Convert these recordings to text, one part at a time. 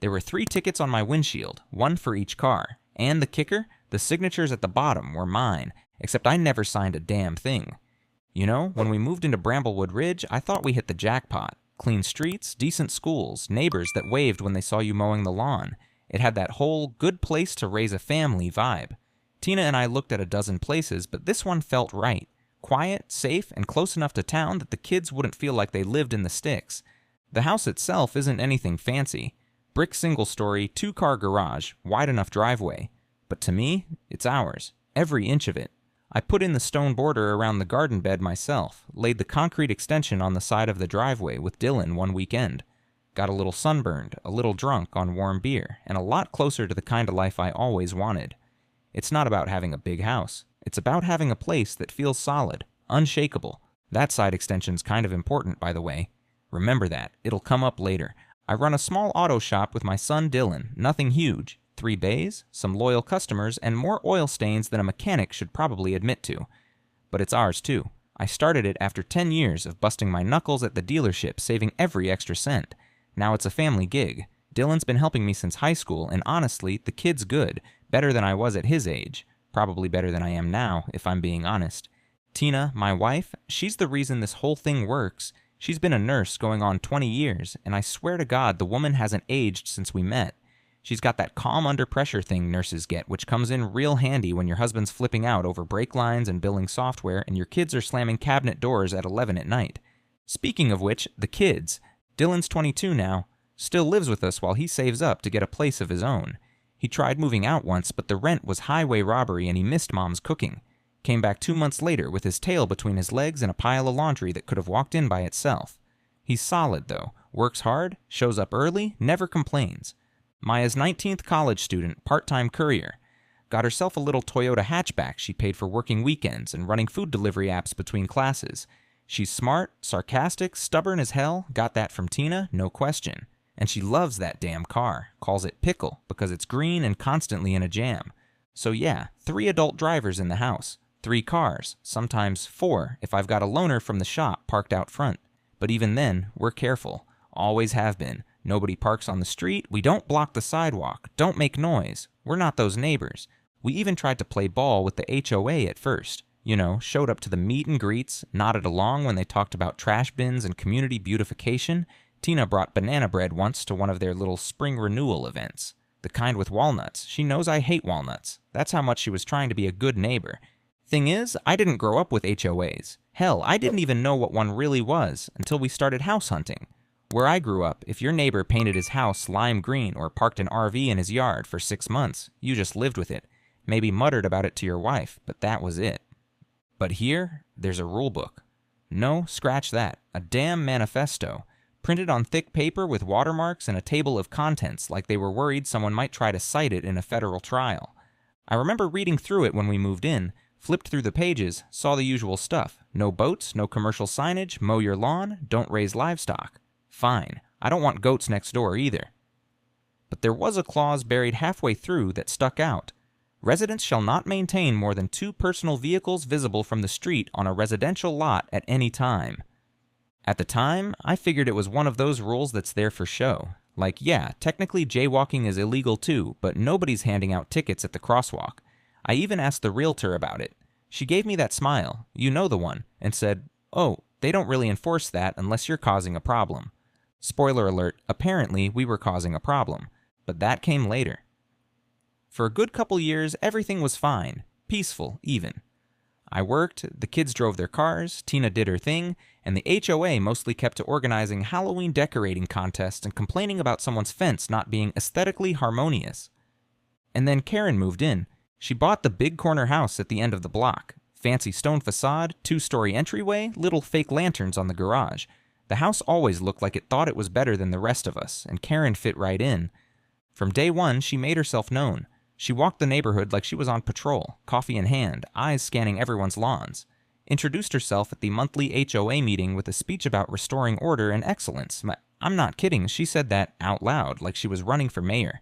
There were 3 tickets on my windshield, 1 for each car. And the kicker? The signatures at the bottom were mine, except I never signed a damn thing. You know, when we moved into Bramblewood Ridge, I thought we hit the jackpot. Clean streets, decent schools, neighbors that waved when they saw you mowing the lawn. It had that whole good place to raise a family vibe. Tina and I looked at a dozen places, but this one felt right. Quiet, safe, and close enough to town that the kids wouldn't feel like they lived in the sticks. The house itself isn't anything fancy. Brick single-story, 2-car garage, wide enough driveway. But to me, it's ours. Every inch of it. I put in the stone border around the garden bed myself, laid the concrete extension on the side of the driveway with Dylan one weekend. Got a little sunburned, a little drunk on warm beer, and a lot closer to the kind of life I always wanted. It's not about having a big house. It's about having a place that feels solid, unshakable. That side extension's kind of important, by the way. Remember that. It'll come up later. I run a small auto shop with my son Dylan, nothing huge. 3 bays, some loyal customers, and more oil stains than a mechanic should probably admit to. But it's ours too. I started it after 10 years of busting my knuckles at the dealership, saving every extra cent. Now it's a family gig. Dylan's been helping me since high school, and honestly, the kid's good. Better than I was at his age. Probably better than I am now, if I'm being honest. Tina, my wife, she's the reason this whole thing works. She's been a nurse going on 20 years, and I swear to God the woman hasn't aged since we met. She's got that calm under pressure thing nurses get, which comes in real handy when your husband's flipping out over brake lines and billing software and your kids are slamming cabinet doors at 11 at night. Speaking of which, the kids. Dylan's 22 now. Still lives with us while he saves up to get a place of his own. He tried moving out once, but the rent was highway robbery and he missed Mom's cooking. Came back 2 months later with his tail between his legs and a pile of laundry that could have walked in by itself. He's solid, though. Works hard, shows up early, never complains. Maya's 19th college student, part-time courier. Got herself a little Toyota hatchback she paid for working weekends and running food delivery apps between classes. She's smart, sarcastic, stubborn as hell, got that from Tina, no question. And she loves that damn car, calls it Pickle because it's green and constantly in a jam. So yeah, 3 adult drivers in the house. 3 cars, sometimes 4 if I've got a loaner from the shop parked out front. But even then, we're careful. Always have been. Nobody parks on the street, we don't block the sidewalk, don't make noise. We're not those neighbors. We even tried to play ball with the HOA at first. You know, showed up to the meet and greets, nodded along when they talked about trash bins and community beautification. Tina brought banana bread once to one of their little spring renewal events. The kind with walnuts. She knows I hate walnuts. That's how much she was trying to be a good neighbor. Thing is, I didn't grow up with HOAs. Hell, I didn't even know what one really was until we started house hunting. Where I grew up, if your neighbor painted his house lime green or parked an RV in his yard for 6 months, you just lived with it. Maybe muttered about it to your wife, but that was it. But here, there's a rulebook. No, scratch that. A damn manifesto. Printed on thick paper with watermarks and a table of contents like they were worried someone might try to cite it in a federal trial. I remember reading through it when we moved in, flipped through the pages, saw the usual stuff. No boats, no commercial signage, mow your lawn, don't raise livestock. Fine. I don't want goats next door either. But there was a clause buried halfway through that stuck out. Residents shall not maintain more than 2 personal vehicles visible from the street on a residential lot at any time. At the time, I figured it was one of those rules that's there for show. Like, yeah, technically jaywalking is illegal too, but nobody's handing out tickets at the crosswalk. I even asked the realtor about it. She gave me that smile, you know the one, and said, "Oh, they don't really enforce that unless you're causing a problem." Spoiler alert, apparently we were causing a problem, but that came later. For a good couple years, everything was fine, peaceful even. I worked, the kids drove their cars, Tina did her thing, and the HOA mostly kept to organizing Halloween decorating contests and complaining about someone's fence not being aesthetically harmonious. And then Karen moved in. She bought the big corner house at the end of the block. Fancy stone facade, 2-story entryway, little fake lanterns on the garage. The house always looked like it thought it was better than the rest of us, and Karen fit right in. From day one, she made herself known. She walked the neighborhood like she was on patrol, coffee in hand, eyes scanning everyone's lawns. Introduced herself at the monthly HOA meeting with a speech about restoring order and excellence. I'm not kidding, she said that out loud like she was running for mayor.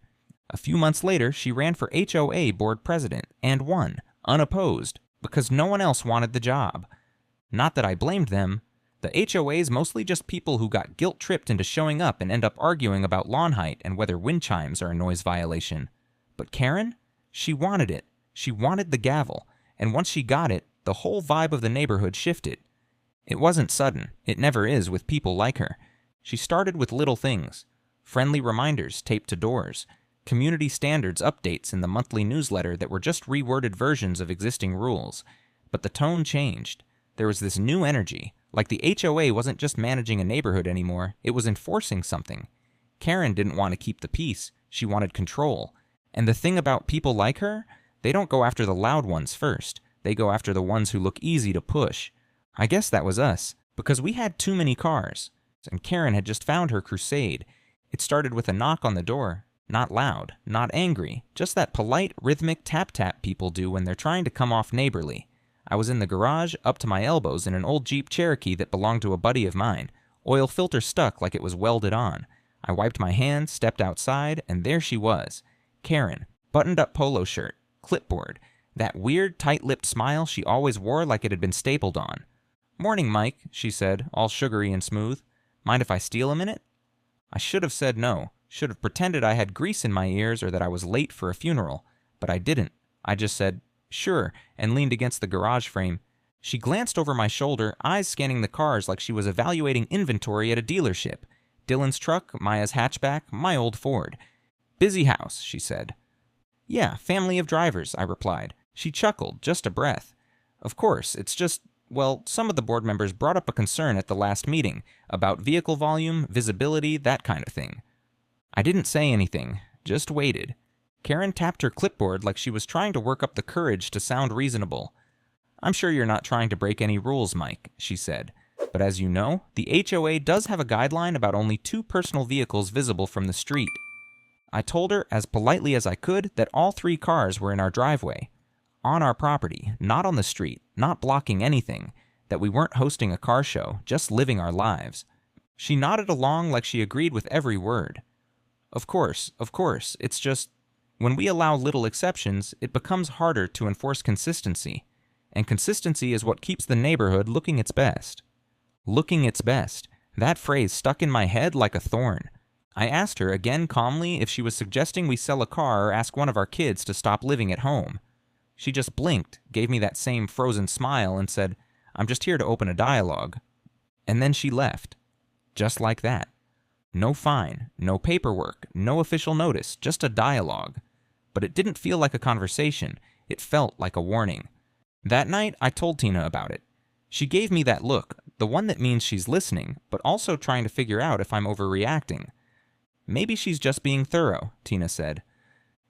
A few months later, she ran for HOA board president, and won, unopposed, because no one else wanted the job. Not that I blamed them. The HOA's mostly just people who got guilt-tripped into showing up and end up arguing about lawn height and whether wind chimes are a noise violation. But Karen? She wanted it. She wanted the gavel, and once she got it, the whole vibe of the neighborhood shifted. It wasn't sudden. It never is with people like her. She started with little things. Friendly reminders taped to doors. Community standards updates in the monthly newsletter that were just reworded versions of existing rules. But the tone changed. There was this new energy, like the HOA wasn't just managing a neighborhood anymore, it was enforcing something. Karen didn't want to keep the peace, she wanted control. And the thing about people like her, they don't go after the loud ones first, they go after the ones who look easy to push. I guess that was us, because we had too many cars, and Karen had just found her crusade. It started with a knock on the door. Not loud, not angry, just that polite, rhythmic tap-tap people do when they're trying to come off neighborly. I was in the garage, up to my elbows in an old Jeep Cherokee that belonged to a buddy of mine. Oil filter stuck like it was welded on. I wiped my hands, stepped outside, and there she was. Karen, buttoned-up polo shirt, clipboard, that weird, tight-lipped smile she always wore like it had been stapled on. "Morning, Mike," she said, all sugary and smooth. "Mind if I steal a minute?" I should have said no. Should have pretended I had grease in my ears or that I was late for a funeral. But I didn't. I just said, "Sure," and leaned against the garage frame. She glanced over my shoulder, eyes scanning the cars like she was evaluating inventory at a dealership. Dylan's truck, Maya's hatchback, my old Ford. "Busy house," she said. "Yeah, family of drivers," I replied. She chuckled, just a breath. "Of course, it's just, well, some of the board members brought up a concern at the last meeting about vehicle volume, visibility, that kind of thing." I didn't say anything, just waited. Karen tapped her clipboard like she was trying to work up the courage to sound reasonable. "I'm sure you're not trying to break any rules, Mike," she said. "But as you know, the HOA does have a guideline about only 2 personal vehicles visible from the street." I told her, as politely as I could, that all 3 cars were in our driveway. On our property, not on the street, not blocking anything, that we weren't hosting a car show, just living our lives. She nodded along like she agreed with every word. Of course, it's just, when we allow little exceptions, it becomes harder to enforce consistency. And consistency is what keeps the neighborhood looking its best. Looking its best. That phrase stuck in my head like a thorn. I asked her again calmly if she was suggesting we sell a car or ask one of our kids to stop living at home. She just blinked, gave me that same frozen smile, and said, "I'm just here to open a dialogue." And then she left. Just like that. No fine, no paperwork, no official notice, just a dialogue. But it didn't feel like a conversation, it felt like a warning. That night, I told Tina about it. She gave me that look, the one that means she's listening, but also trying to figure out if I'm overreacting. "Maybe she's just being thorough," Tina said.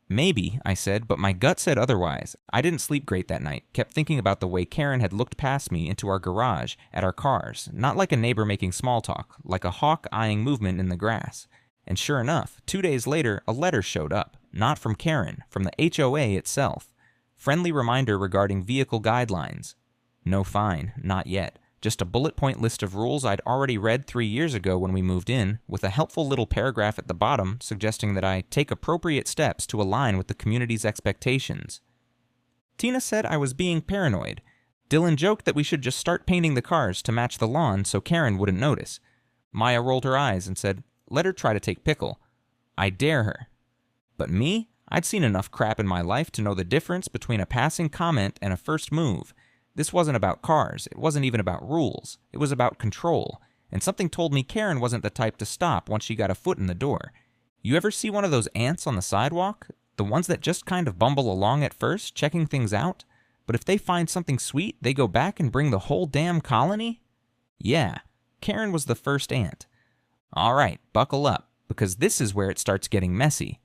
"Maybe," I said, but my gut said otherwise. I didn't sleep great that night, kept thinking about the way Karen had looked past me into our garage, at our cars, not like a neighbor making small talk, like a hawk eyeing movement in the grass. And sure enough, 2 days later, a letter showed up, not from Karen, from the HOA itself. Friendly reminder regarding vehicle guidelines. No fine, not yet. Just a bullet point list of rules I'd already read 3 years ago when we moved in, with a helpful little paragraph at the bottom suggesting that I take appropriate steps to align with the community's expectations. Tina said I was being paranoid. Dylan joked that we should just start painting the cars to match the lawn so Karen wouldn't notice. Maya rolled her eyes and said, "Let her try to take pickle." I dare her. But me? I'd seen enough crap in my life to know the difference between a passing comment and a first move. This wasn't about cars, it wasn't even about rules, it was about control, and something told me Karen wasn't the type to stop once she got a foot in the door. You ever see one of those ants on the sidewalk? The ones that just kind of bumble along at first, checking things out? But if they find something sweet, they go back and bring the whole damn colony? Yeah, Karen was the first ant. All right, buckle up, because this is where it starts getting messy.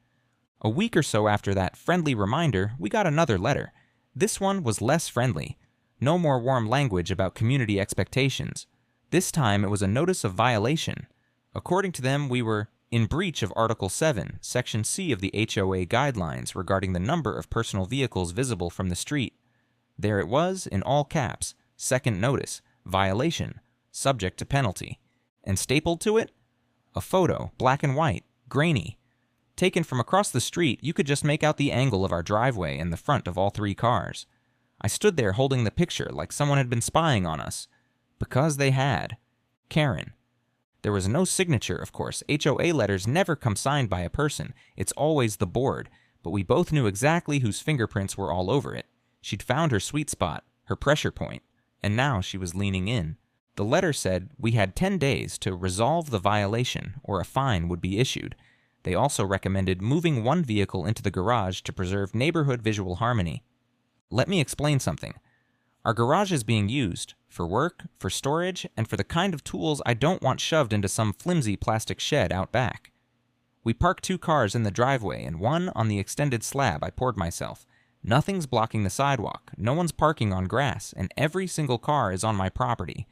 A week or so after that friendly reminder, we got another letter. This one was less friendly. No more warm language about community expectations. This time it was a notice of violation. According to them, we were in breach of Article 7, Section C of the HOA guidelines regarding the number of personal vehicles visible from the street. There it was, in all caps, second notice, violation, subject to penalty. And stapled to it? A photo, black and white, grainy. Taken from across the street, you could just make out the angle of our driveway and the front of all 3 cars. I stood there holding the picture like someone had been spying on us. Because they had. Karen. There was no signature, of course. HOA letters never come signed by a person. It's always the board. But we both knew exactly whose fingerprints were all over it. She'd found her sweet spot, her pressure point, and now she was leaning in. The letter said we had 10 days to resolve the violation or a fine would be issued. They also recommended moving one vehicle into the garage to preserve neighborhood visual harmony. Let me explain something. Our garage is being used for work, for storage, and for the kind of tools I don't want shoved into some flimsy plastic shed out back. We parked 2 cars in the driveway and one on the extended slab I poured myself. Nothing's blocking the sidewalk, no one's parking on grass, and every single car is on my property.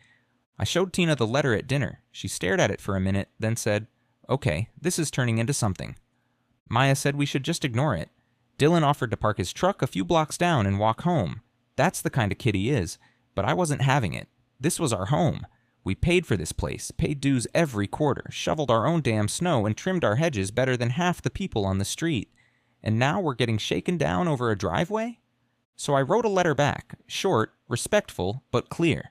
I showed Tina the letter at dinner. She stared at it for a minute, then said, "Okay, this is turning into something." Maya said we should just ignore it. Dylan offered to park his truck a few blocks down and walk home. That's the kind of kid he is, but I wasn't having it. This was our home. We paid for this place, paid dues every quarter, shoveled our own damn snow, and trimmed our hedges better than half the people on the street. And now we're getting shaken down over a driveway? So I wrote a letter back, short, respectful, but clear.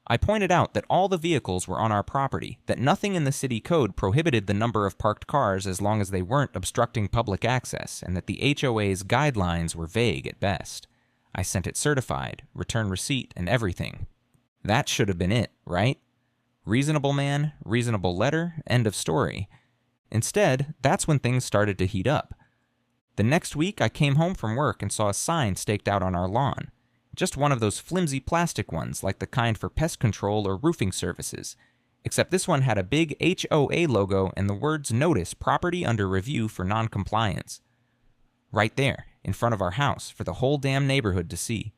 I pointed out that all the vehicles were on our property, that nothing in the city code prohibited the number of parked cars as long as they weren't obstructing public access, and that the HOA's guidelines were vague at best. I sent it certified, return receipt, and everything. That should have been it, right? Reasonable man, reasonable letter, end of story. Instead, that's when things started to heat up. The next week, I came home from work and saw a sign staked out on our lawn. Just one of those flimsy plastic ones, like the kind for pest control or roofing services. Except this one had a big HOA logo and the words "Notice Property Under Review for Non-Compliance." Right there, in front of our house, for the whole damn neighborhood to see.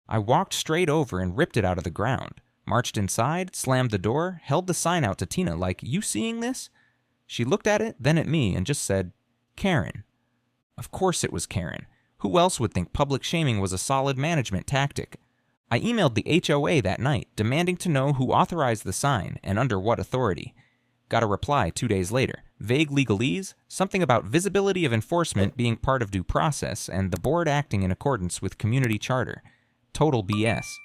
I walked straight over and ripped it out of the ground. Marched inside, slammed the door, held the sign out to Tina like, "You seeing this?" She looked at it, then at me, and just said, "Karen." Of course it was Karen. Who else would think public shaming was a solid management tactic? I emailed the HOA that night, demanding to know who authorized the sign and under what authority. Got a reply 2 days later. Vague legalese, something about visibility of enforcement being part of due process, and the board acting in accordance with community charter. Total BS.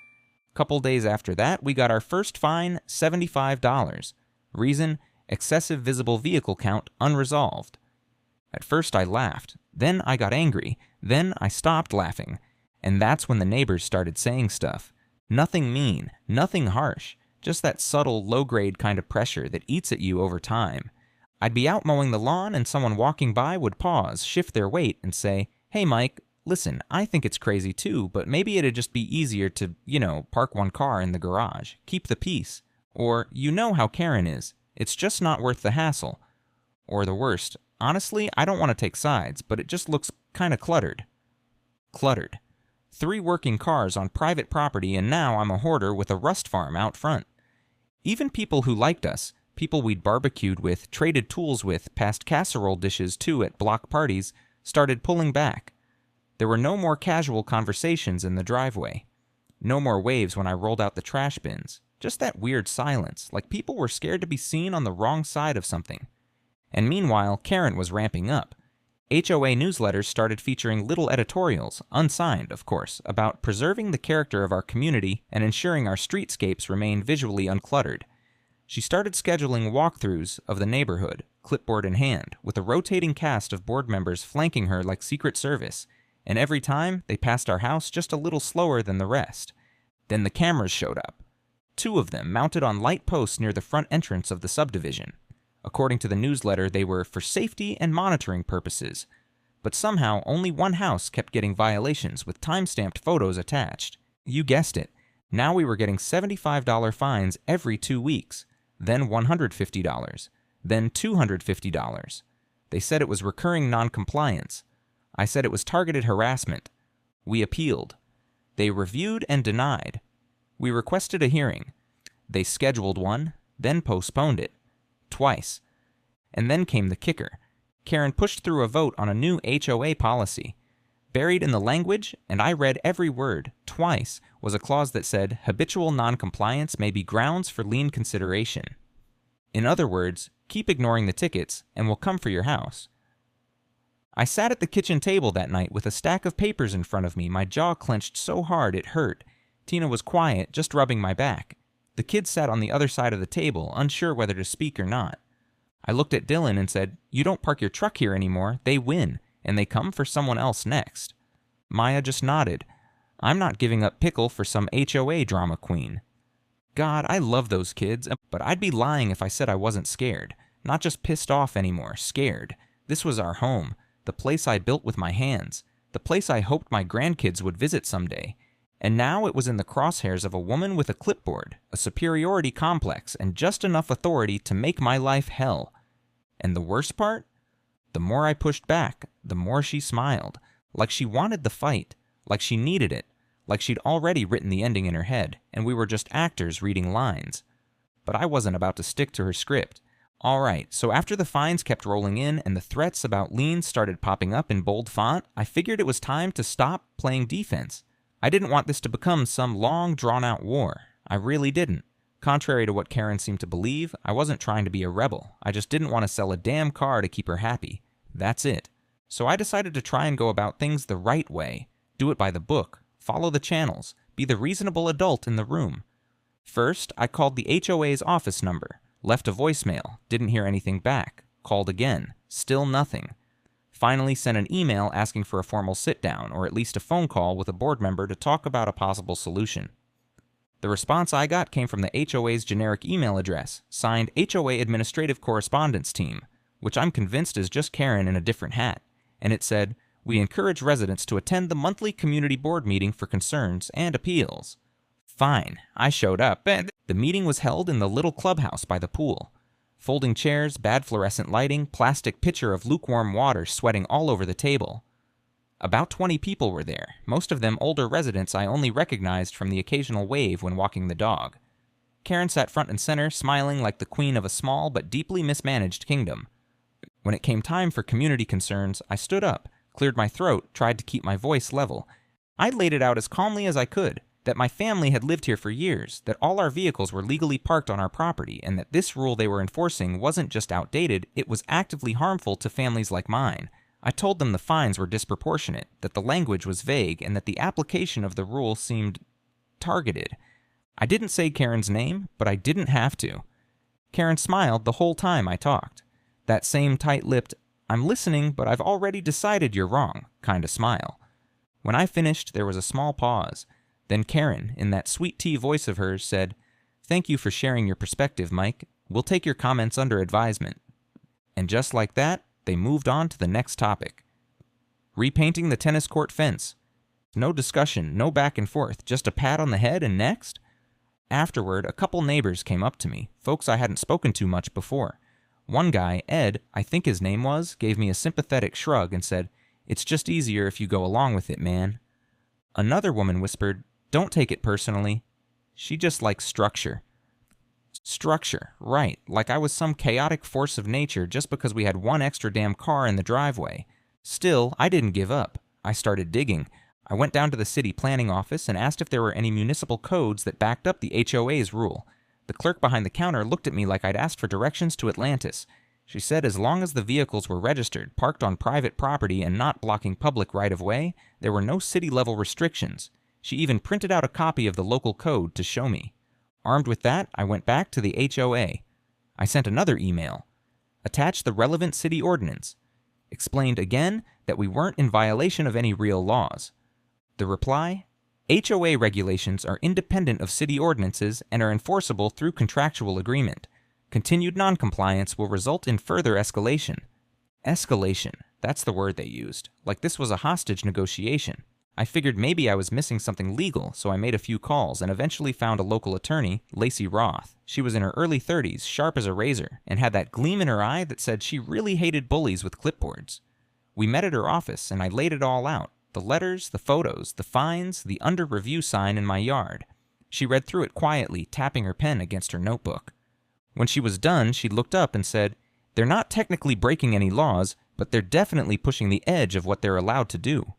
Couple days after that, we got our first fine, $75. Reason, excessive visible vehicle count unresolved. At first I laughed, then I got angry, then I stopped laughing, and that's when the neighbors started saying stuff. Nothing mean, nothing harsh, just that subtle, low-grade kind of pressure that eats at you over time. I'd be out mowing the lawn and someone walking by would pause, shift their weight, and say, "Hey Mike, listen, I think it's crazy too, but maybe it'd just be easier to, park one car in the garage. Keep the peace." Or, "You know how Karen is. It's just not worth the hassle." Or the worst, "Honestly, I don't want to take sides, but it just looks kind of cluttered." Cluttered. 3 working cars on private property, and now I'm a hoarder with a rust farm out front. Even people who liked us, people we'd barbecued with, traded tools with, passed casserole dishes to at block parties, started pulling back. There were no more casual conversations in the driveway. No more waves when I rolled out the trash bins. Just that weird silence, like people were scared to be seen on the wrong side of something. And meanwhile, Karen was ramping up. HOA newsletters started featuring little editorials, unsigned, of course, about preserving the character of our community and ensuring our streetscapes remain visually uncluttered. She started scheduling walkthroughs of the neighborhood, clipboard in hand, with a rotating cast of board members flanking her like Secret Service, and every time they passed our house just a little slower than the rest. Then the cameras showed up. 2 of them mounted on light posts near the front entrance of the subdivision. According to the newsletter, they were for safety and monitoring purposes. But somehow, only one house kept getting violations with time-stamped photos attached. You guessed it. Now we were getting $75 fines every 2 weeks, then $150, then $250. They said it was recurring non-compliance. I said it was targeted harassment. We appealed. They reviewed and denied. We requested a hearing. They scheduled one, then postponed it. Twice. And then came the kicker. Karen pushed through a vote on a new HOA policy. Buried in the language, and I read every word, twice, was a clause that said habitual noncompliance may be grounds for lien consideration. In other words, keep ignoring the tickets, and we'll come for your house. I sat at the kitchen table that night with a stack of papers in front of me, my jaw clenched so hard it hurt. Tina was quiet, just rubbing my back. The kids sat on the other side of the table, unsure whether to speak or not. I looked at Dylan and said, "You don't park your truck here anymore. They win, and they come for someone else next." Maya just nodded. I'm not giving up Pickle for some HOA drama queen. God, I love those kids, but I'd be lying if I said I wasn't scared. Not just pissed off anymore, scared. This was our home, the place I built with my hands, the place I hoped my grandkids would visit someday. And now it was in the crosshairs of a woman with a clipboard, a superiority complex, and just enough authority to make my life hell. And the worst part? The more I pushed back, the more she smiled, like she wanted the fight, like she needed it, like she'd already written the ending in her head, and we were just actors reading lines. But I wasn't about to stick to her script. All right, so after the fines kept rolling in and the threats about liens started popping up in bold font, I figured it was time to stop playing defense. I didn't want this to become some long, drawn-out war. I really didn't. Contrary to what Karen seemed to believe, I wasn't trying to be a rebel. I just didn't want to sell a damn car to keep her happy. That's it. So I decided to try and go about things the right way. Do it by the book. Follow the channels. Be the reasonable adult in the room. First, I called the HOA's office number. Left a voicemail. Didn't hear anything back. Called again. Still nothing. Finally sent an email asking for a formal sit-down, or at least a phone call with a board member to talk about a possible solution. The response I got came from the HOA's generic email address, signed HOA Administrative Correspondence Team, which I'm convinced is just Karen in a different hat, and it said, "We encourage residents to attend the monthly community board meeting for concerns and appeals." Fine, I showed up, and the meeting was held in the little clubhouse by the pool. Folding chairs, bad fluorescent lighting, plastic pitcher of lukewarm water sweating all over the table. About 20 people were there, most of them older residents I only recognized from the occasional wave when walking the dog. Karen sat front and center, smiling like the queen of a small but deeply mismanaged kingdom. When it came time for community concerns, I stood up, cleared my throat, tried to keep my voice level. I laid it out as calmly as I could, that my family had lived here for years, that all our vehicles were legally parked on our property, and that this rule they were enforcing wasn't just outdated, it was actively harmful to families like mine. I told them the fines were disproportionate, that the language was vague, and that the application of the rule seemed targeted. I didn't say Karen's name, but I didn't have to. Karen smiled the whole time I talked. That same tight-lipped, "I'm listening, but I've already decided you're wrong" kind of smile. When I finished, there was a small pause. Then Karen, in that sweet tea voice of hers, said, "Thank you for sharing your perspective, Mike. We'll take your comments under advisement." And just like that, they moved on to the next topic. Repainting the tennis court fence. No discussion, no back and forth, just a pat on the head and next? Afterward, a couple neighbors came up to me, folks I hadn't spoken to much before. One guy, Ed, I think his name was, gave me a sympathetic shrug and said, "It's just easier if you go along with it, man." Another woman whispered, "Don't take it personally. She just likes structure." Structure, right, like I was some chaotic force of nature just because we had one extra damn car in the driveway. Still, I didn't give up. I started digging. I went down to the city planning office and asked if there were any municipal codes that backed up the HOA's rule. The clerk behind the counter looked at me like I'd asked for directions to Atlantis. She said as long as the vehicles were registered, parked on private property, and not blocking public right-of-way, there were no city-level restrictions. She even printed out a copy of the local code to show me. Armed with that, I went back to the HOA. I sent another email. Attached the relevant city ordinance. Explained again that we weren't in violation of any real laws. The reply? HOA regulations are independent of city ordinances and are enforceable through contractual agreement. Continued noncompliance will result in further escalation. Escalation, that's the word they used, like this was a hostage negotiation. I figured maybe I was missing something legal, so I made a few calls and eventually found a local attorney, Lacey Roth. She was in her early 30s, sharp as a razor, and had that gleam in her eye that said she really hated bullies with clipboards. We met at her office, and I laid it all out. The letters, the photos, the fines, the under review sign in my yard. She read through it quietly, tapping her pen against her notebook. When she was done, she looked up and said, "They're not technically breaking any laws, but they're definitely pushing the edge of what they're allowed to do.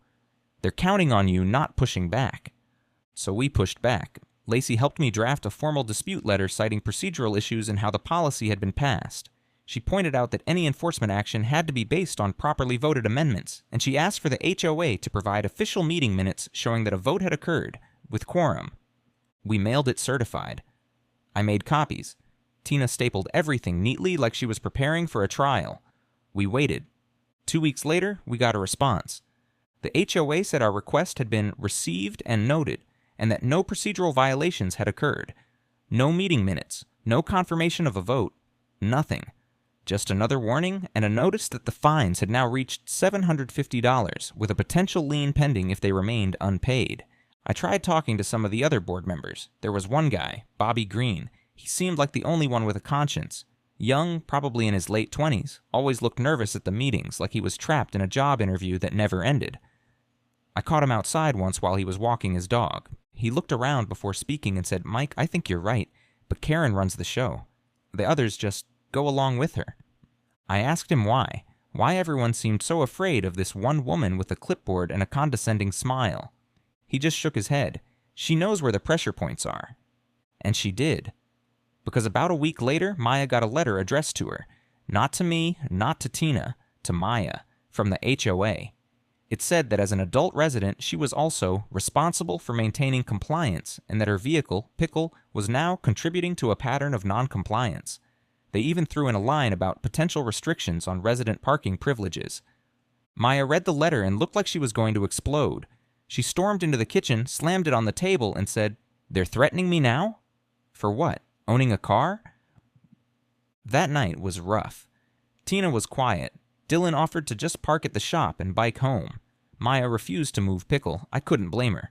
They're counting on you not pushing back." So we pushed back. Lacey helped me draft a formal dispute letter citing procedural issues and how the policy had been passed. She pointed out that any enforcement action had to be based on properly voted amendments, and she asked for the HOA to provide official meeting minutes showing that a vote had occurred, with quorum. We mailed it certified. I made copies. Tina stapled everything neatly like she was preparing for a trial. We waited. 2 weeks later, we got a response. The HOA said our request had been received and noted, and that no procedural violations had occurred. No meeting minutes, no confirmation of a vote, nothing. Just another warning and a notice that the fines had now reached $750, with a potential lien pending if they remained unpaid. I tried talking to some of the other board members. There was one guy, Bobby Green. He seemed like the only one with a conscience. Young, probably in his late 20s, always looked nervous at the meetings, like he was trapped in a job interview that never ended. I caught him outside once while he was walking his dog. He looked around before speaking and said, "Mike, I think you're right, but Karen runs the show. The others just go along with her." I asked him why everyone seemed so afraid of this one woman with a clipboard and a condescending smile. He just shook his head. She knows where the pressure points are. And she did. Because about a week later, Maya got a letter addressed to her. Not to me, not to Tina, to Maya, from the HOA. It said that as an adult resident, she was also responsible for maintaining compliance and that her vehicle, Pickle, was now contributing to a pattern of non-compliance. They even threw in a line about potential restrictions on resident parking privileges. Maya read the letter and looked like she was going to explode. She stormed into the kitchen, slammed it on the table, and said, "They're threatening me now? For what? Owning a car?" That night was rough. Tina was quiet. Dylan offered to just park at the shop and bike home. Maya refused to move Pickle. I couldn't blame her.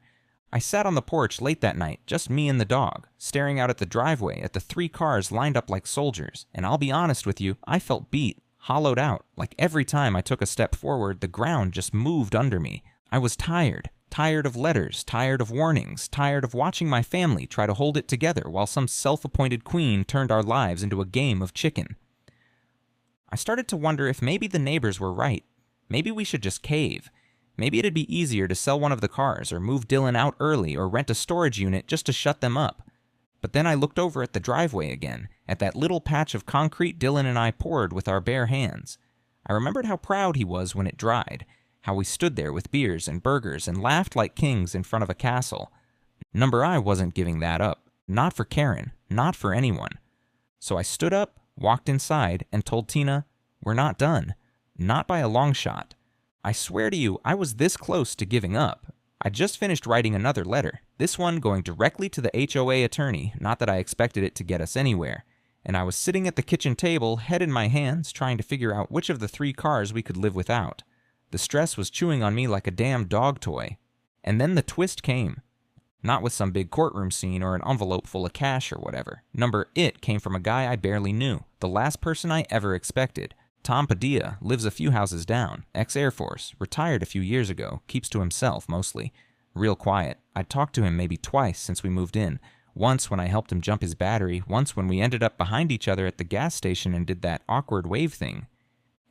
I sat on the porch late that night, just me and the dog, staring out at the driveway at the 3 cars lined up like soldiers, and I'll be honest with you, I felt beat, hollowed out, like every time I took a step forward, the ground just moved under me. I was tired. Tired of letters, tired of warnings, tired of watching my family try to hold it together while some self-appointed queen turned our lives into a game of chicken. I started to wonder if maybe the neighbors were right. Maybe we should just cave. Maybe it'd be easier to sell one of the cars or move Dylan out early or rent a storage unit just to shut them up. But then I looked over at the driveway again, at that little patch of concrete Dylan and I poured with our bare hands. I remembered how proud he was when it dried, how we stood there with beers and burgers and laughed like kings in front of a castle. Number I wasn't giving that up. Not for Karen. Not for anyone. So I stood up, walked inside, and told Tina, "We're not done. Not by a long shot. I swear to you, I was this close to giving up. I just finished writing another letter, this one going directly to the HOA attorney, not that I expected it to get us anywhere. And I was sitting at the kitchen table, head in my hands, trying to figure out which of the 3 cars we could live without. The stress was chewing on me like a damn dog toy. And then the twist came. Not with some big courtroom scene or an envelope full of cash or whatever. Number it came from a guy I barely knew, the last person I ever expected. Tom Padilla lives a few houses down, ex-Air Force, retired a few years ago, keeps to himself mostly. Real quiet. I'd talked to him maybe twice since we moved in. Once when I helped him jump his battery, once when we ended up behind each other at the gas station and did that awkward wave thing.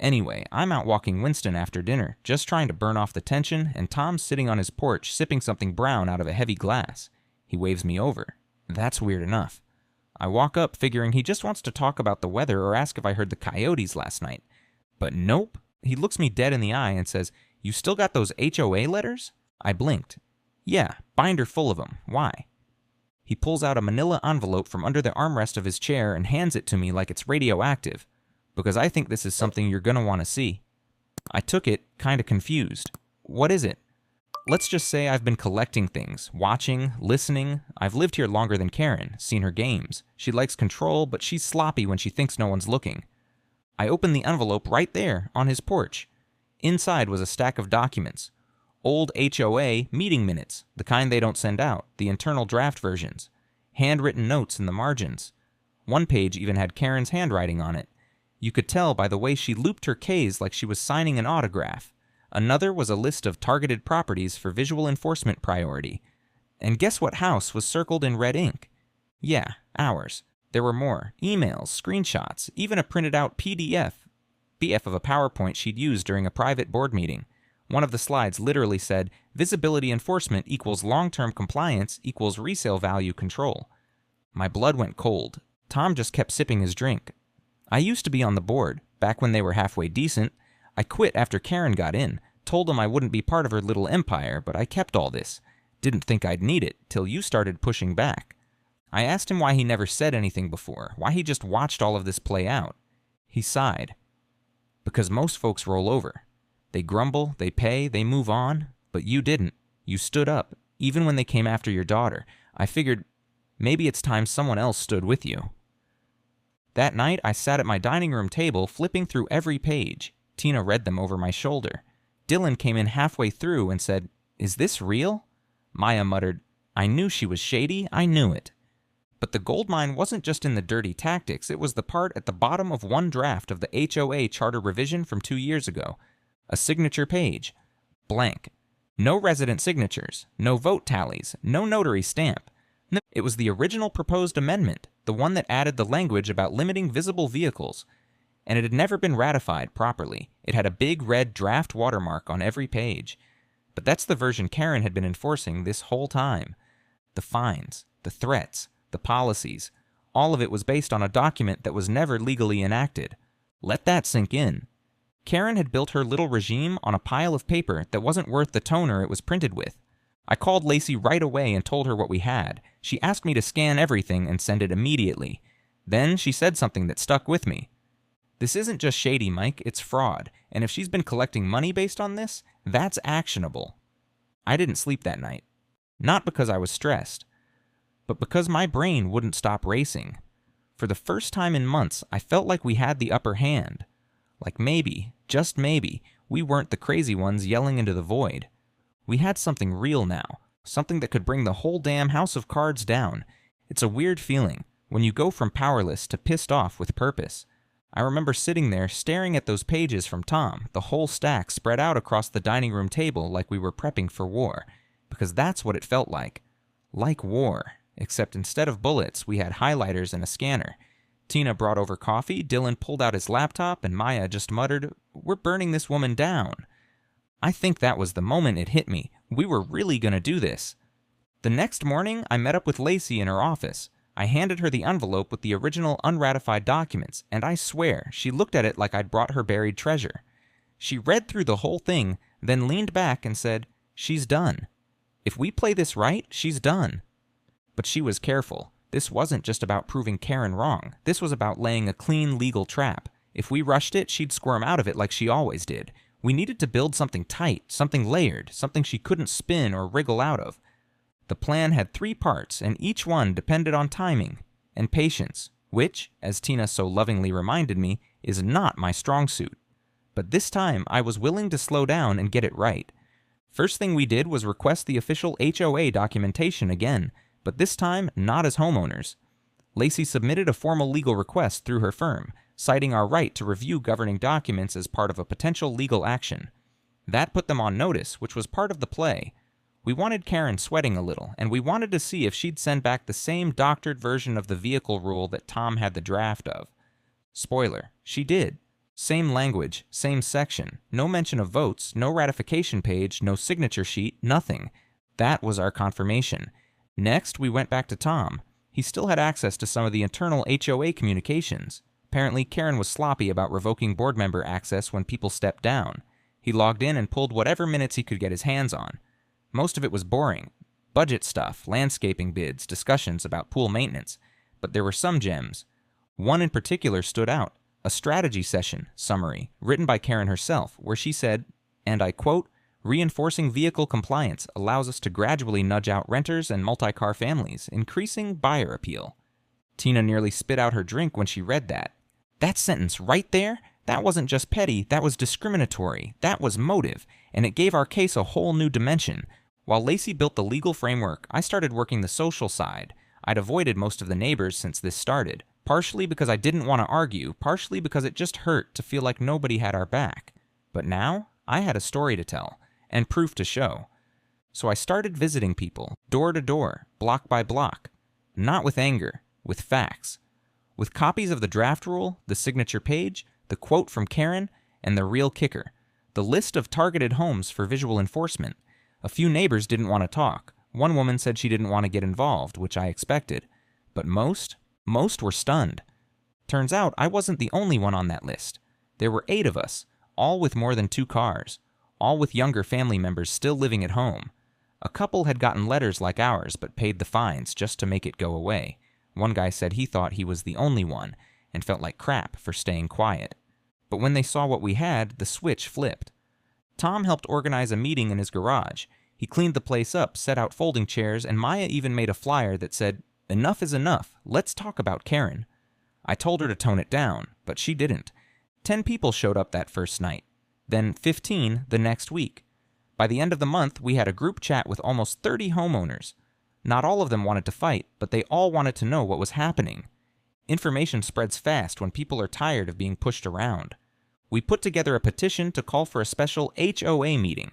Anyway, I'm out walking Winston after dinner, just trying to burn off the tension, and Tom's sitting on his porch sipping something brown out of a heavy glass. He waves me over. That's weird enough. I walk up figuring he just wants to talk about the weather or ask if I heard the coyotes last night. But nope. He looks me dead in the eye and says, "You still got those HOA letters?" I blinked. "Yeah, binder full of them. Why?" He pulls out a manila envelope from under the armrest of his chair and hands it to me like it's radioactive. "Because I think this is something you're gonna want to see." I took it, kinda confused. "What is it?" "Let's just say I've been collecting things, watching, listening. I've lived here longer than Karen, seen her games. She likes control, but she's sloppy when she thinks no one's looking." I opened the envelope right there, on his porch. Inside was a stack of documents. Old HOA meeting minutes, the kind they don't send out, the internal draft versions. Handwritten notes in the margins. One page even had Karen's handwriting on it. You could tell by the way she looped her K's like she was signing an autograph. Another was a list of targeted properties for visual enforcement priority. And guess what house was circled in red ink? Yeah, ours. There were more. Emails, screenshots, even a printed out PDF of a PowerPoint she'd used during a private board meeting. One of the slides literally said, "Visibility enforcement equals long-term compliance equals resale value control." My blood went cold. Tom just kept sipping his drink. I used to be on the board, back when they were halfway decent. I quit after Karen got in, told him I wouldn't be part of her little empire, but I kept all this. Didn't think I'd need it, till you started pushing back. I asked him why he never said anything before, why he just watched all of this play out. He sighed. Because most folks roll over. They grumble, they pay, they move on, but you didn't. You stood up, even when they came after your daughter. I figured maybe it's time someone else stood with you. That night, I sat at my dining room table, flipping through every page. Tina read them over my shoulder. Dylan came in halfway through and said, "Is this real?" Maya muttered, "I knew she was shady, I knew it." But the goldmine wasn't just in the dirty tactics, it was the part at the bottom of one draft of the HOA charter revision from 2 years ago. A signature page. Blank. No resident signatures, no vote tallies, no notary stamp. It was the original proposed amendment, the one that added the language about limiting visible vehicles. And it had never been ratified properly. It had a big red draft watermark on every page. But that's the version Karen had been enforcing this whole time. The fines, the threats, the policies, all of it was based on a document that was never legally enacted. Let that sink in. Karen had built her little regime on a pile of paper that wasn't worth the toner it was printed with. I called Lacey right away and told her what we had. She asked me to scan everything and send it immediately. Then she said something that stuck with me. "This isn't just shady, Mike, it's fraud, and if she's been collecting money based on this, that's actionable." I didn't sleep that night. Not because I was stressed, but because my brain wouldn't stop racing. For the first time in months, I felt like we had the upper hand. Like maybe, just maybe, we weren't the crazy ones yelling into the void. We had something real now, something that could bring the whole damn house of cards down. It's a weird feeling, when you go from powerless to pissed off with purpose. I remember sitting there staring at those pages from Tom, the whole stack spread out across the dining room table like we were prepping for war, because that's what it felt like. Like war, except instead of bullets, we had highlighters and a scanner. Tina brought over coffee, Dylan pulled out his laptop, and Maya just muttered, "We're burning this woman down." I think that was the moment it hit me. We were really gonna do this. The next morning, I met up with Lacey in her office. I handed her the envelope with the original unratified documents, and I swear, she looked at it like I'd brought her buried treasure. She read through the whole thing, then leaned back and said, "She's done. If we play this right, she's done." But she was careful. This wasn't just about proving Karen wrong. This was about laying a clean legal trap. If we rushed it, she'd squirm out of it like she always did. We needed to build something tight, something layered, something she couldn't spin or wriggle out of. The plan had 3 parts, and each one depended on timing and patience, which, as Tina so lovingly reminded me, is not my strong suit. But this time, I was willing to slow down and get it right. First thing we did was request the official HOA documentation again, but this time not as homeowners. Lacey submitted a formal legal request through her firm, citing our right to review governing documents as part of a potential legal action. That put them on notice, which was part of the play. We wanted Karen sweating a little, and we wanted to see if she'd send back the same doctored version of the vehicle rule that Tom had the draft of. Spoiler, she did. Same language, same section, no mention of votes, no ratification page, no signature sheet, nothing. That was our confirmation. Next, we went back to Tom. He still had access to some of the internal HOA communications. Apparently, Karen was sloppy about revoking board member access when people stepped down. He logged in and pulled whatever minutes he could get his hands on. Most of it was boring. Budget stuff, landscaping bids, discussions about pool maintenance. But there were some gems. One in particular stood out. A strategy session summary, written by Karen herself, where she said, and I quote, "Reinforcing vehicle compliance allows us to gradually nudge out renters and multi-car families, increasing buyer appeal." Tina nearly spit out her drink when she read that. That sentence right there, that wasn't just petty, that was discriminatory, that was motive, and it gave our case a whole new dimension. While Lacey built the legal framework, I started working the social side. I'd avoided most of the neighbors since this started, partially because I didn't want to argue, partially because it just hurt to feel like nobody had our back. But now, I had a story to tell, and proof to show. So I started visiting people, door to door, block by block. Not with anger, with facts. With copies of the draft rule, the signature page, the quote from Karen, and the real kicker, the list of targeted homes for visual enforcement. A few neighbors didn't want to talk. One woman said she didn't want to get involved, which I expected. But most were stunned. Turns out I wasn't the only one on that list. There were 8 of us, all with more than 2 cars, all with younger family members still living at home. A couple had gotten letters like ours but paid the fines just to make it go away. One guy said he thought he was the only one and felt like crap for staying quiet. But when they saw what we had, the switch flipped. Tom helped organize a meeting in his garage. He cleaned the place up, set out folding chairs, and Maya even made a flyer that said, "Enough is enough. Let's talk about Karen." I told her to tone it down, but she didn't. 10 people showed up that first night, then 15 the next week. By the end of the month, we had a group chat with almost 30 homeowners. Not all of them wanted to fight, but they all wanted to know what was happening. Information spreads fast when people are tired of being pushed around. We put together a petition to call for a special HOA meeting.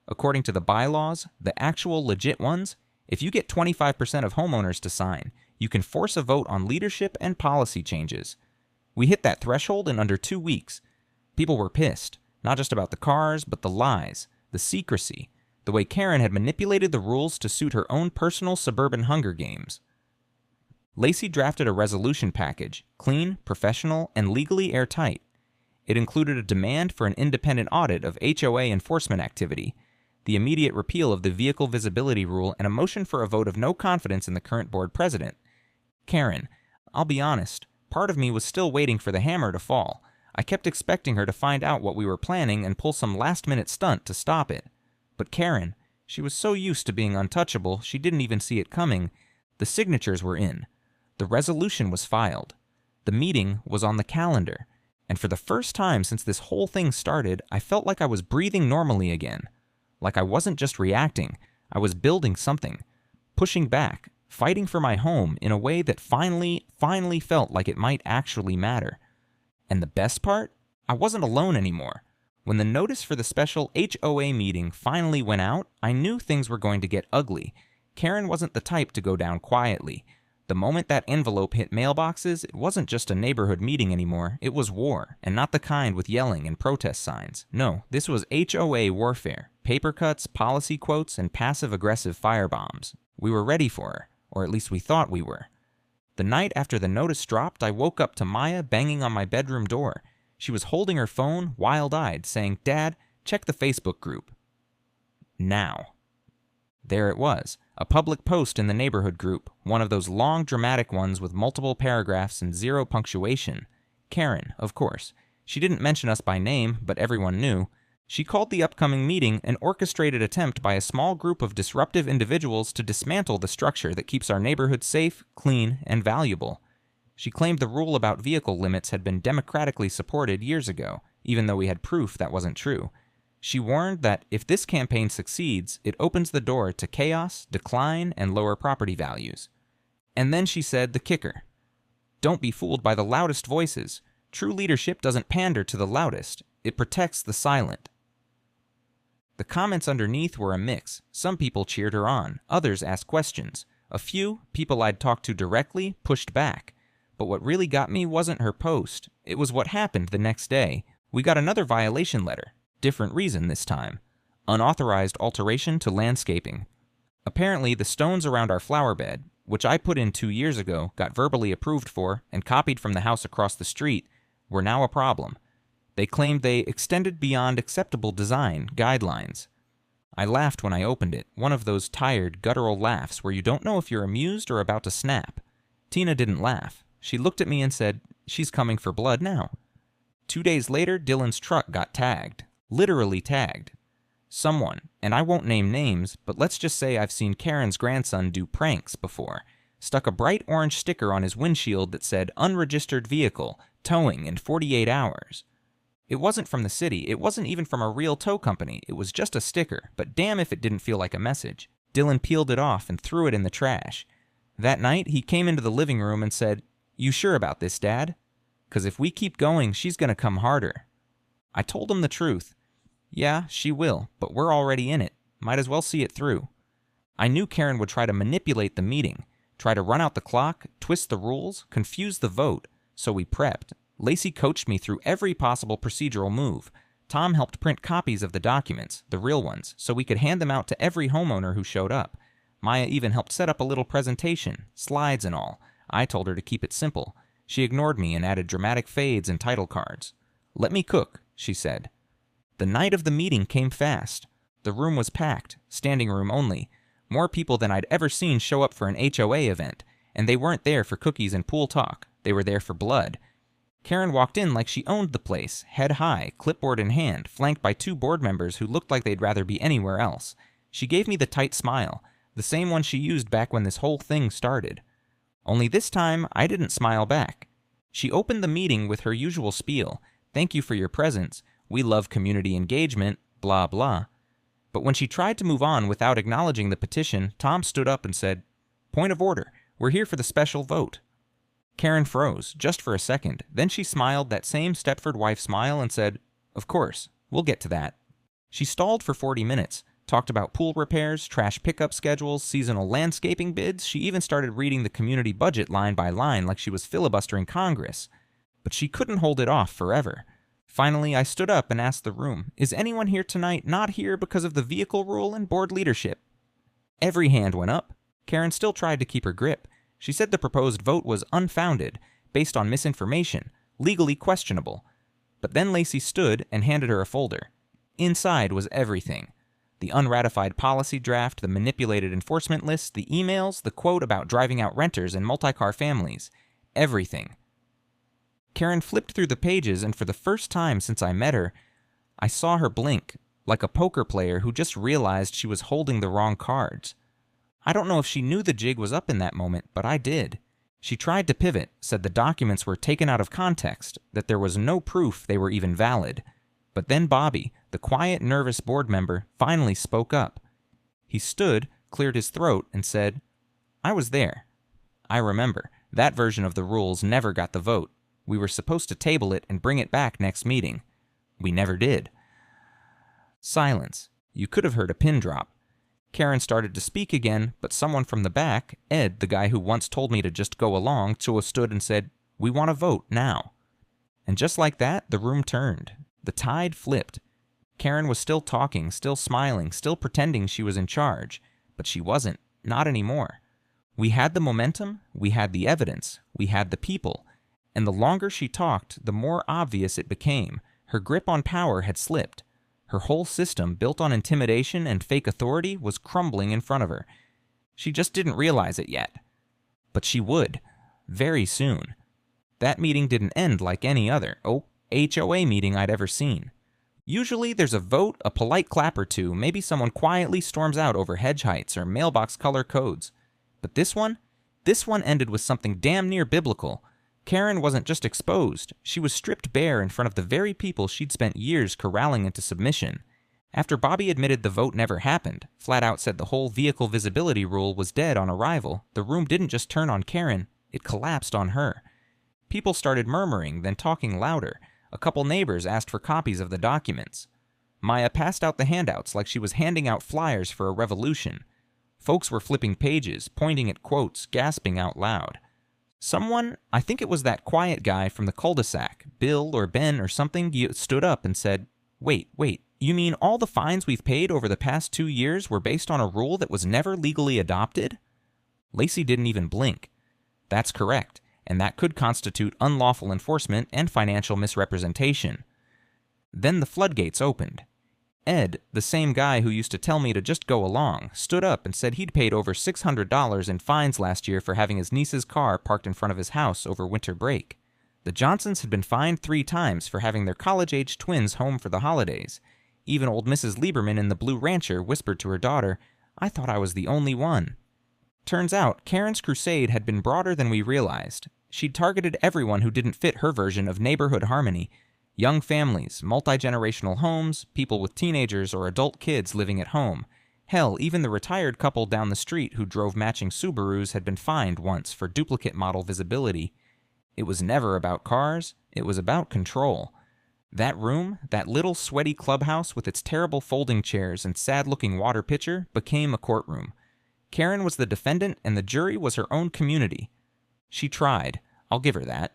According to the bylaws, the actual legit ones, if you get 25% of homeowners to sign, you can force a vote on leadership and policy changes. We hit that threshold in under 2 weeks. People were pissed, not just about the cars, but the lies, the secrecy, the way Karen had manipulated the rules to suit her own personal suburban Hunger Games. Lacey drafted a resolution package, clean, professional, and legally airtight. It included a demand for an independent audit of HOA enforcement activity, the immediate repeal of the vehicle visibility rule, and a motion for a vote of no confidence in the current board president. Karen, I'll be honest, part of me was still waiting for the hammer to fall. I kept expecting her to find out what we were planning and pull some last-minute stunt to stop it. But Karen, she was so used to being untouchable, she didn't even see it coming. The signatures were in. The resolution was filed. The meeting was on the calendar. And for the first time since this whole thing started, I felt like I was breathing normally again. Like I wasn't just reacting, I was building something, pushing back, fighting for my home in a way that finally felt like it might actually matter. And the best part? I wasn't alone anymore. When the notice for the special HOA meeting finally went out, I knew things were going to get ugly. Karen wasn't the type to go down quietly. The moment that envelope hit mailboxes, it wasn't just a neighborhood meeting anymore, it was war, and not the kind with yelling and protest signs. No, this was HOA warfare, paper cuts, policy quotes, and passive-aggressive firebombs. We were ready for her, or at least we thought we were. The night after the notice dropped, I woke up to Maya banging on my bedroom door. She was holding her phone, wild-eyed, saying, "Dad, check the Facebook group." Now. There it was, a public post in the neighborhood group, one of those long, dramatic ones with multiple paragraphs and 0 punctuation. Karen, of course. She didn't mention us by name, but everyone knew. She called the upcoming meeting an orchestrated attempt by a small group of disruptive individuals to dismantle the structure that keeps our neighborhood safe, clean, and valuable. She claimed the rule about vehicle limits had been democratically supported years ago, even though we had proof that wasn't true. She warned that if this campaign succeeds, it opens the door to chaos, decline, and lower property values. And then she said the kicker. Don't be fooled by the loudest voices. True leadership doesn't pander to the loudest. It protects the silent. The comments underneath were a mix. Some people cheered her on. Others asked questions. A few, people I'd talked to directly, pushed back. But what really got me wasn't her post. It was what happened the next day. We got another violation letter. Different reason this time. Unauthorized alteration to landscaping. Apparently, the stones around our flower bed, which I put in 2 years ago, got verbally approved for, and copied from the house across the street, were now a problem. They claimed they extended beyond acceptable design guidelines. I laughed when I opened it, one of those tired, guttural laughs where you don't know if you're amused or about to snap. Tina didn't laugh. She looked at me and said, "She's coming for blood now." 2 days later, Dylan's truck got tagged. Literally tagged. Someone, and I won't name names, but let's just say I've seen Karen's grandson do pranks before, stuck a bright orange sticker on his windshield that said unregistered vehicle, towing in 48 hours. It wasn't from the city, it wasn't even from a real tow company, it was just a sticker, but damn if it didn't feel like a message. Dylan peeled it off and threw it in the trash. That night, he came into the living room and said, "You sure about this, Dad? 'Cause if we keep going, she's gonna come harder." I told him the truth. Yeah, she will, but we're already in it. Might as well see it through. I knew Karen would try to manipulate the meeting, try to run out the clock, twist the rules, confuse the vote, so we prepped. Lacey coached me through every possible procedural move. Tom helped print copies of the documents, the real ones, so we could hand them out to every homeowner who showed up. Maya even helped set up a little presentation, slides and all. I told her to keep it simple. She ignored me and added dramatic fades and title cards. "Let me cook," she said. The night of the meeting came fast. The room was packed, standing room only. More people than I'd ever seen show up for an HOA event, and they weren't there for cookies and pool talk. They were there for blood. Karen walked in like she owned the place, head high, clipboard in hand, flanked by 2 board members who looked like they'd rather be anywhere else. She gave me the tight smile, the same one she used back when this whole thing started. Only this time, I didn't smile back. She opened the meeting with her usual spiel. Thank you for your presence. We love community engagement, blah blah. But when she tried to move on without acknowledging the petition, Tom stood up and said, "Point of order. We're here for the special vote." Karen froze, just for a second. Then she smiled that same Stepford wife smile and said, "Of course, we'll get to that." She stalled for 40 minutes, talked about pool repairs, trash pickup schedules, seasonal landscaping bids. She even started reading the community budget line by line like she was filibustering Congress. But she couldn't hold it off forever. Finally, I stood up and asked the room, "Is anyone here tonight not here because of the vehicle rule and board leadership?" Every hand went up. Karen still tried to keep her grip. She said the proposed vote was unfounded, based on misinformation, legally questionable. But then Lacey stood and handed her a folder. Inside was everything. The unratified policy draft, the manipulated enforcement list, the emails, the quote about driving out renters and multi-car families. Everything. Karen flipped through the pages, and for the first time since I met her, I saw her blink, like a poker player who just realized she was holding the wrong cards. I don't know if she knew the jig was up in that moment, but I did. She tried to pivot, said the documents were taken out of context, that there was no proof they were even valid. But then Bobby, the quiet, nervous board member, finally spoke up. He stood, cleared his throat, and said, "I was there. I remember. That version of the rules never got the vote. We were supposed to table it and bring it back next meeting. We never did." Silence. You could have heard a pin drop. Karen started to speak again, but someone from the back, Ed, the guy who once told me to just go along, stood and said, "We want to vote now." And just like that, the room turned. The tide flipped. Karen was still talking, still smiling, still pretending she was in charge. But she wasn't. Not anymore. We had the momentum, we had the evidence, we had the people. And the longer she talked, the more obvious it became. Her grip on power had slipped. Her whole system, built on intimidation and fake authority, was crumbling in front of her. She just didn't realize it yet. But she would. Very soon. That meeting didn't end like any other HOA meeting I'd ever seen. Usually there's a vote, a polite clap or two, maybe someone quietly storms out over hedge heights or mailbox color codes. But this one ended with something damn near biblical. Karen wasn't just exposed, she was stripped bare in front of the very people she'd spent years corralling into submission. After Bobby admitted the vote never happened, flat out said the whole vehicle visibility rule was dead on arrival, the room didn't just turn on Karen, it collapsed on her. People started murmuring, then talking louder. A couple neighbors asked for copies of the documents. Maya passed out the handouts like she was handing out flyers for a revolution. Folks were flipping pages, pointing at quotes, gasping out loud. Someone, I think it was that quiet guy from the cul-de-sac, Bill or Ben or something, stood up and said, Wait, you mean all the fines we've paid over the past 2 years were based on a rule that was never legally adopted?" Lacey didn't even blink. That's correct, and that could constitute unlawful enforcement and financial misrepresentation. Then the floodgates opened. Ed, the same guy who used to tell me to just go along, stood up and said he'd paid over $600 in fines last year for having his niece's car parked in front of his house over winter break. The Johnsons had been fined 3 times for having their college-age twins home for the holidays. Even old Mrs. Lieberman in the Blue Rancher whispered to her daughter, "I thought I was the only one." Turns out, Karen's crusade had been broader than we realized. She'd targeted everyone who didn't fit her version of neighborhood harmony. Young families, multi-generational homes, people with teenagers or adult kids living at home. Hell, even the retired couple down the street who drove matching Subarus had been fined once for duplicate model visibility. It was never about cars, it was about control. That room, that little sweaty clubhouse with its terrible folding chairs and sad-looking water pitcher, became a courtroom. Karen was the defendant and the jury was her own community. She tried. I'll give her that.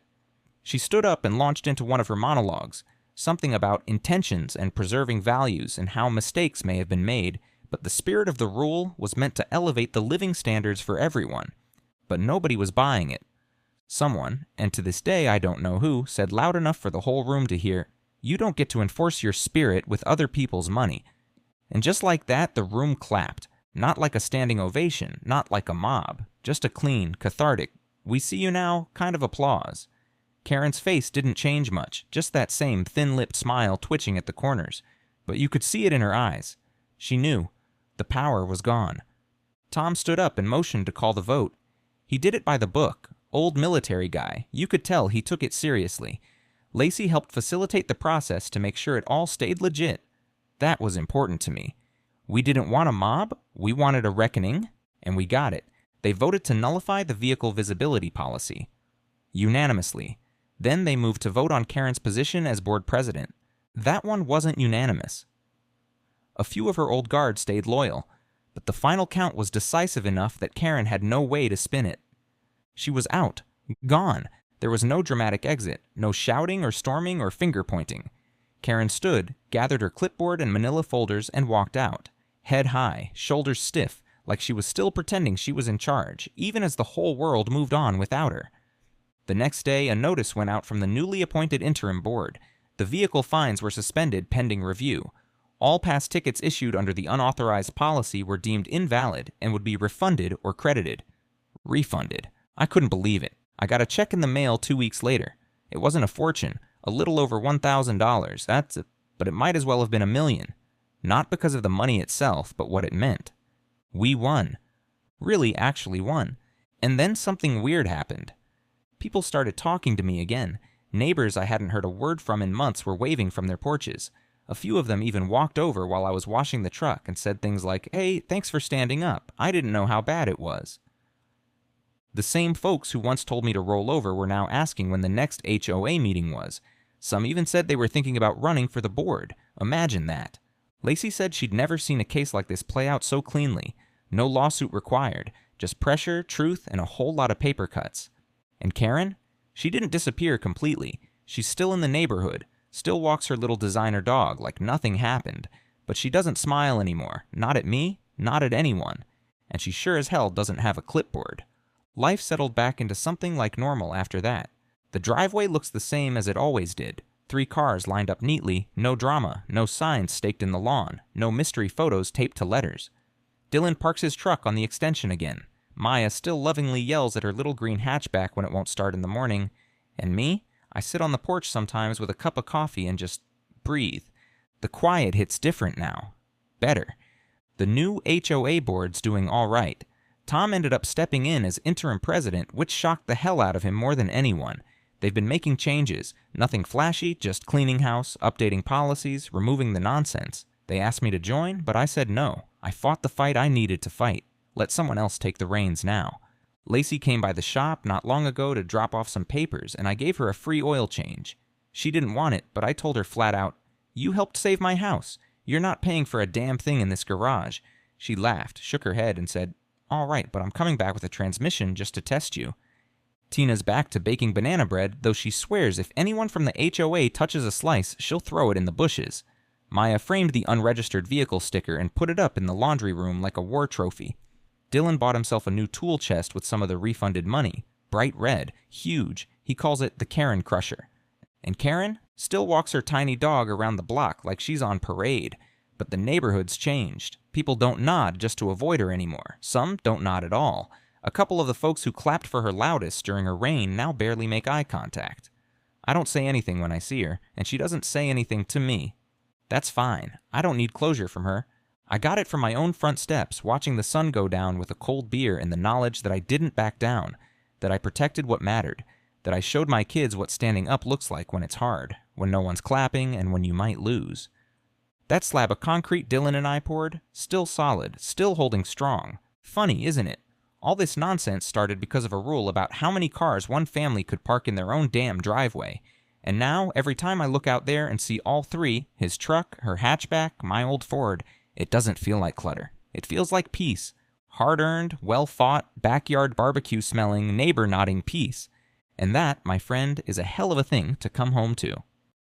She stood up and launched into one of her monologues, something about intentions and preserving values and how mistakes may have been made, but the spirit of the rule was meant to elevate the living standards for everyone. But nobody was buying it. Someone, and to this day I don't know who, said loud enough for the whole room to hear, "You don't get to enforce your spirit with other people's money." And just like that, the room clapped. Not like a standing ovation, not like a mob. Just a clean, cathartic, "we see you now" kind of applause. Karen's face didn't change much, just that same thin-lipped smile twitching at the corners. But you could see it in her eyes. She knew. The power was gone. Tom stood up and motioned to call the vote. He did it by the book. Old military guy. You could tell he took it seriously. Lacey helped facilitate the process to make sure it all stayed legit. That was important to me. We didn't want a mob, we wanted a reckoning, and we got it. They voted to nullify the vehicle visibility policy. Unanimously. Then they moved to vote on Karen's position as board president. That one wasn't unanimous. A few of her old guard stayed loyal, but the final count was decisive enough that Karen had no way to spin it. She was out. Gone. There was no dramatic exit, no shouting or storming or finger-pointing. Karen stood, gathered her clipboard and manila folders, and walked out, head high, shoulders stiff, like she was still pretending she was in charge, even as the whole world moved on without her. The next day, a notice went out from the newly appointed interim board. The vehicle fines were suspended pending review. All past tickets issued under the unauthorized policy were deemed invalid and would be refunded or credited. Refunded. I couldn't believe it. I got a check in the mail 2 weeks later. It wasn't a fortune, a little over $1,000. But it might as well have been $1 million. Not because of the money itself, but what it meant. We won. Really, actually won. And then something weird happened. People started talking to me again. Neighbors I hadn't heard a word from in months were waving from their porches. A few of them even walked over while I was washing the truck and said things like, "Hey, thanks for standing up. I didn't know how bad it was." The same folks who once told me to roll over were now asking when the next HOA meeting was. Some even said they were thinking about running for the board. Imagine that. Lacey said she'd never seen a case like this play out so cleanly. No lawsuit required, just pressure, truth, and a whole lot of paper cuts. And Karen? She didn't disappear completely. She's still in the neighborhood, still walks her little designer dog like nothing happened, but she doesn't smile anymore. Not at me, not at anyone. And she sure as hell doesn't have a clipboard. Life settled back into something like normal after that. The driveway looks the same as it always did. 3 cars lined up neatly, no drama, no signs staked in the lawn, no mystery photos taped to letters. Dylan parks his truck on the extension again. Maya still lovingly yells at her little green hatchback when it won't start in the morning. And me? I sit on the porch sometimes with a cup of coffee and just breathe. The quiet hits different now. Better. The new HOA board's doing all right. Tom ended up stepping in as interim president, which shocked the hell out of him more than anyone. They've been making changes. Nothing flashy, just cleaning house, updating policies, removing the nonsense. They asked me to join, but I said no. I fought the fight I needed to fight. Let someone else take the reins now. Lacey came by the shop not long ago to drop off some papers, and I gave her a free oil change. She didn't want it, but I told her flat out, "You helped save my house. You're not paying for a damn thing in this garage." She laughed, shook her head, and said, "All right, but I'm coming back with a transmission just to test you." Tina's back to baking banana bread, though she swears if anyone from the HOA touches a slice, she'll throw it in the bushes. Maya framed the unregistered vehicle sticker and put it up in the laundry room like a war trophy. Dylan bought himself a new tool chest with some of the refunded money. Bright red, huge. He calls it the Karen Crusher. And Karen still walks her tiny dog around the block like she's on parade. But the neighborhood's changed. People don't nod just to avoid her anymore. Some don't nod at all. A couple of the folks who clapped for her loudest during her reign now barely make eye contact. I don't say anything when I see her, and she doesn't say anything to me. That's fine. I don't need closure from her. I got it from my own front steps, watching the sun go down with a cold beer and the knowledge that I didn't back down, that I protected what mattered, that I showed my kids what standing up looks like when it's hard, when no one's clapping, and when you might lose. That slab of concrete Dylan and I poured, still solid, still holding strong. Funny, isn't it? All this nonsense started because of a rule about how many cars one family could park in their own damn driveway. And now, every time I look out there and see all 3, his truck, her hatchback, my old Ford, it doesn't feel like clutter. It feels like peace. Hard-earned, well-fought, backyard barbecue-smelling, neighbor-nodding peace. And that, my friend, is a hell of a thing to come home to.